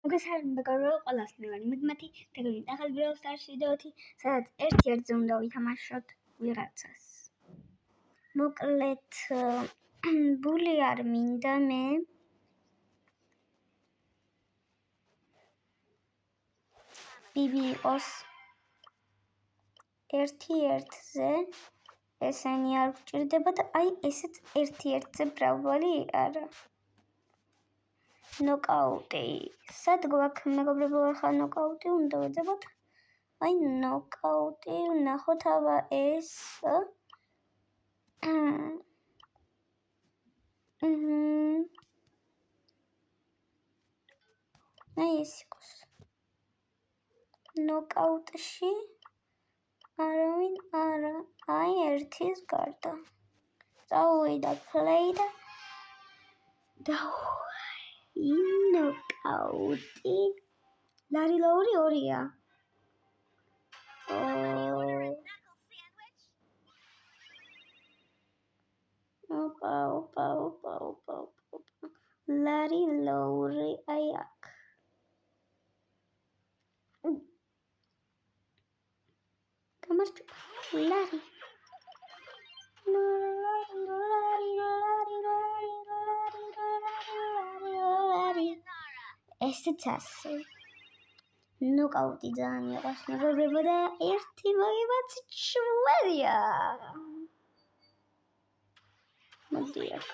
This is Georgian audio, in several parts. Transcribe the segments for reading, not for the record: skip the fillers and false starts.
მოგესალმება ყველას, მე ვარ მიგმათი, დღევანდელი ახალ Brawl Stars ვიდეოთი, სადაც ერთ-ერთზე უნდა ვითამაშოთ ვიღაცას. მოკლედ, ბული არ მინდა მე. ბიბი იყოს ერთ-ერთზე, ესენი არ გვჭირდება და აი ესეც ერთ-ერთზე მრავალი არა. ნოკაუტი. სად გვაქვს მეგობრებო, ახლა ნოკაუტი უნდა ვეძებოთ. აი ნოკაუტი, ვნახოთ აბა ეს. აი ეს იყოს. ნოკაუტში არავინ არა. აი ერთის გარდა. წავიდა play და ნოკაუტი. ლარი ორია. ოპა. ლარი ლოური აი აქ. გამარჯობა. ლარი. ესეც ასე. ნოკაუტი ძალიან მიყვარს მეგობრებო და ერთი მოგებაც შვერია. მოდი აქ.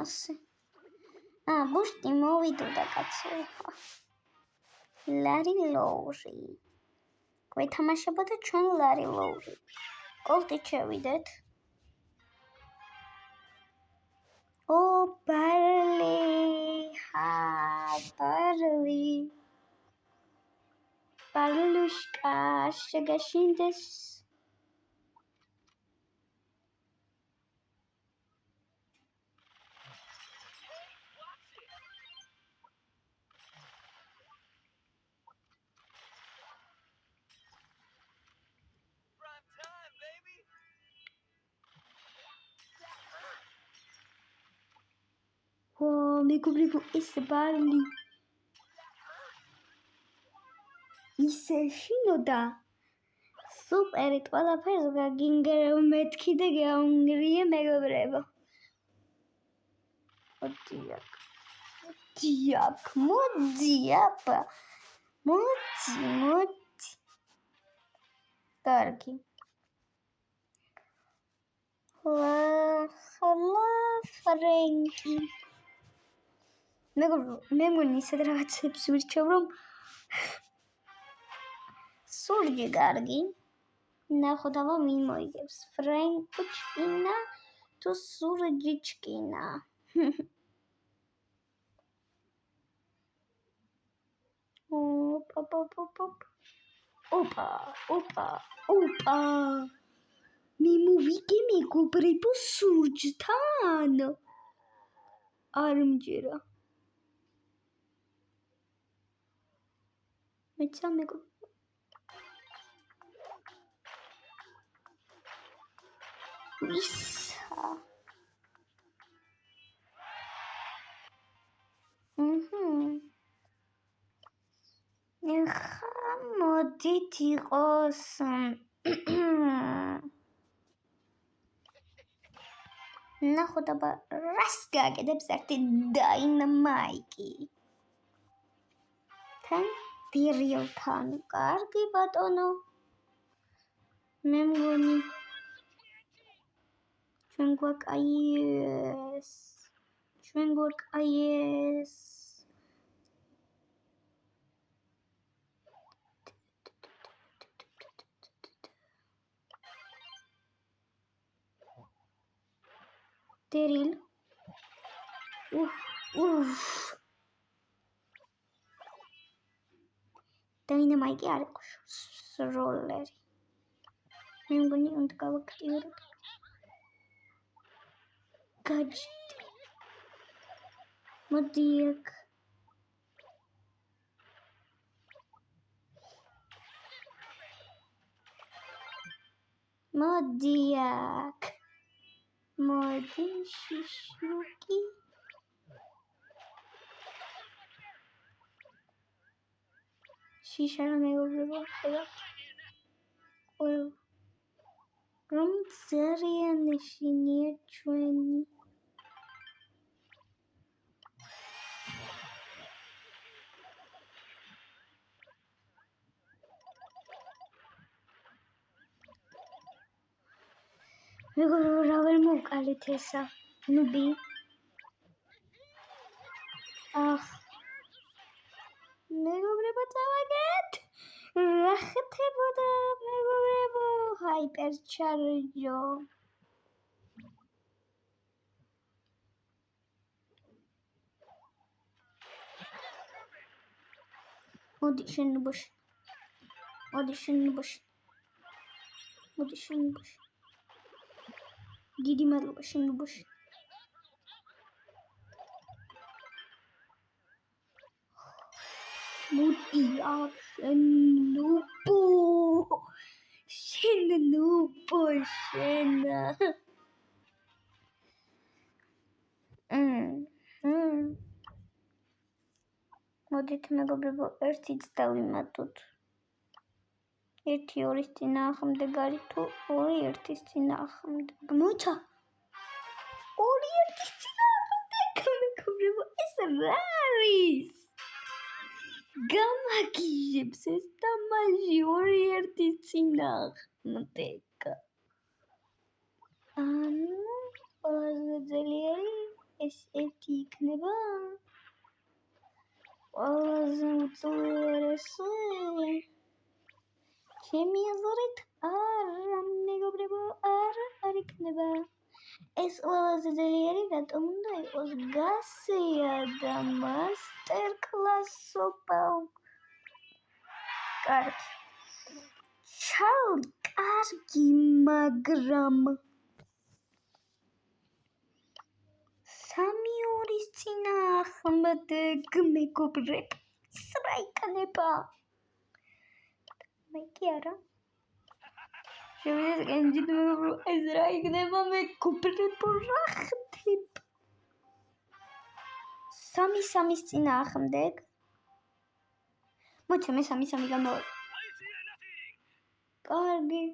ასე. ბუშტი მოვიდოდა კაცო. ლარი ლოური. გვეთამაშებოდა ჩვენ ლარი ლოური. კოლტით შევიდეთ. ბარლი. ბარლი. ბარლუშკა, შეგაშინდეს. მეგობრებო, ეს ბარლი ისე შინოდა სუპერით ყველაფერს გაგინგრევ მეთქი და გაუნგრიე მეგობრებო. მოდი აბა. მოდი. კარგი. ფრენკი. მეგობრებო, მე მგონი ისეთ რაღაცებს ვირჩევ, რომ სურჯი კარგი. ნახოთ აბა ვინ მოიგებს. ფრენკუჩკინა თუ სურჯიჩკინა. ოპა. მე მოვიგე მეგობრებო სურჯთან. არ მჯერა. მეცა მეგობრებო. ვისა. ხა მოდით იყოს. ნახოთ აბა რას გააკეთებს ერთი დაინამაიკი. თან დირილთან. კარგი ბატონო. მე მგონი ჩვენ გვაკაიეს. დერილ. დაინამაიკი არ იყო სროლერი. მე მგონი უნდა გავაქტიუროთ. გაჯიტი. მოდი აქ. მოდი შიშუკი. შიშარა მეგობრებო, ხედავთ რომ ძალიან ეშინია ჩვენი მეგობრებო, რა ვერ მოვკალით ესა ნუბი მეგობრებო, წავაგეთ რა ხდებოდა მეგობრებო ჰაიპერ ჩარჯო მოდი შენ ნუბოში დიდი მადლობა შენ ნუბოში მოდი შენ ნუბო შენა მოდით მეგობრებო ერთიც დავიმატოთ 1-2-ის წინააღმდეგ არის თუ 2-1-ის წინააღმდეგ მოიცა 2-1-ის წინააღმდეგ მეგობრებო ეს რა არის გამაგიჟებს ეს თამაში 2-1-ის წინააღმდეგ ანუ ყველაზე ძლიერი ეს ერთი იქნება ყველაზე უძლიერესი ჩემი აზრით არა მეგობრებო არ იქნება ეს ყველაზე ძლიერი რატომ უნდა იყოს გასეა და მასტერ კლასობა კარგი მაგრამ 3-2-ის წინააღმდეგ მეგობრებს რა იქნება კი არა შევიდეთ კენჯით მეგობრო ეს რა იქნება მეგობრებო რა ხდება 3-3-ის წინააღმდეგ მოიცა მე 3-3 გამოვიდა კარგი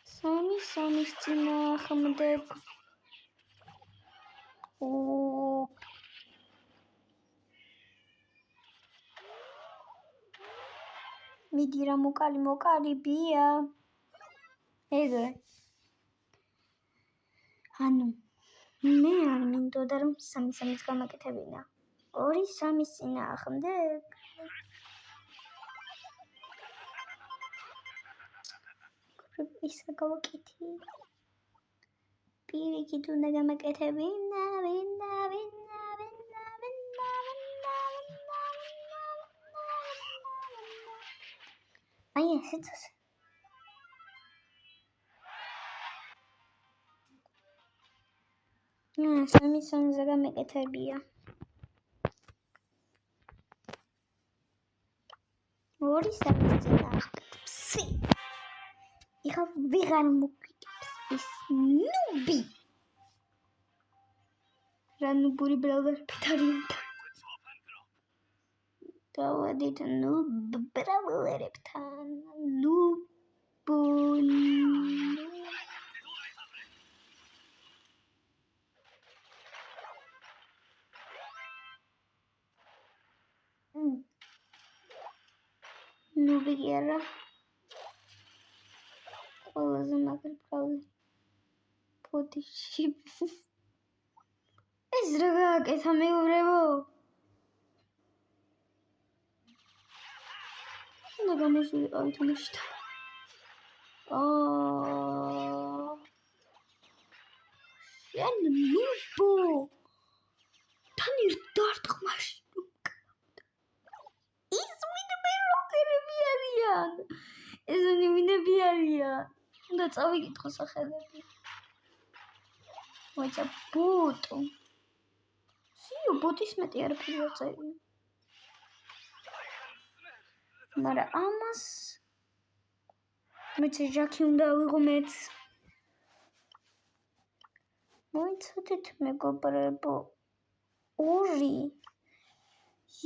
3-3-ის წინააღმდეგ მიდი რა მოკალიბია ეგრე ანუ მე არ მინდოდა რომ 3-3-ის გამაკეთებინა 2-3-ის წინააღმდეგ ისა გავაკეთე პირიქით უნდა გამაკეთებინა აი ესეც 3-3-ზე გამეკეთებია 2-3-ის წინააღმდეგ იხა ვეღარ მოგვიგებს ეს ნუბი რა ნუბური ბრალდერფით არიან დავადით ნუბ ბრალდერებთან ნუბი კი არა ყველაზე მაგარი ბრალდერი ფოდიში ეს რა გააკეთა მეგობრებო უნდა გამოსულიყავი თამაშით შენ ნუბო თან ერთ დარტყმაში ის მინები არიან ესენი მინები არიან უნდა წავიკითხო სახელები მოიცა ბოტო სიო ბოტის მეტი არაფერი არ წერია მაგრამ ამას მეც ჟაკი უნდა ავიღო მეც მოიცადეთ მეგობრებო 2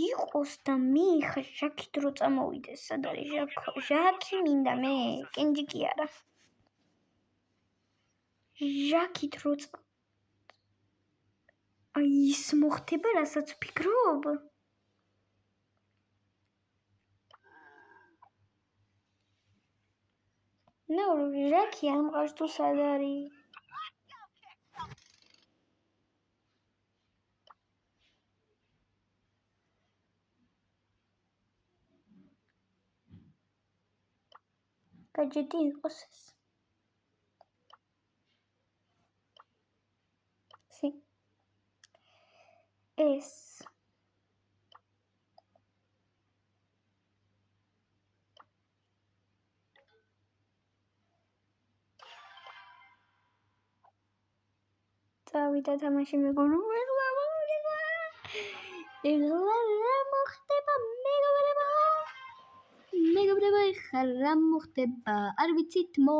იყოს და მე ხა ჟაკით რო წამოვიდეს, სად არის ჟაკი მინდა მე, კენჯი კი არა. ჟაკით რო აი ის მოხდება, რასაც ვფიქრობ? ნუ ჟაკი არ მყავს თუ სად არის? გაჯეტი იყოს ეს. ეს წავიდა თამაში მეგობრებო, ეხლა რა მოხდება მეგობრებო, ეხლა რა მოხდება, არ ვიცით мо.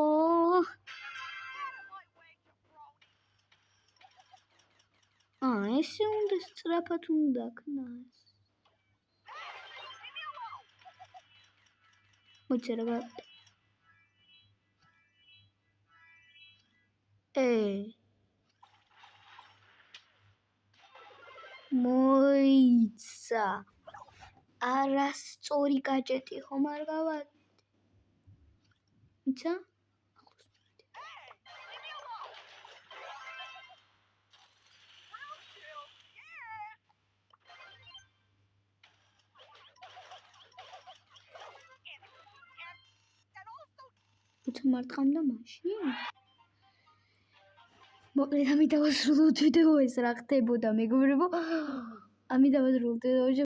ესე უნდა სწრაფად უნდა ქნას. მოიცა რა მოიცა არასწორი გაჭეტი ხომ არ გავად. მოიცა მარტყამდა მაშინ. მოკლედ ამით დავასრულოთ ვიდეო, ეს რა ხდებოდა მეგობრებო. ამით დავასრულოთ ვიდეო.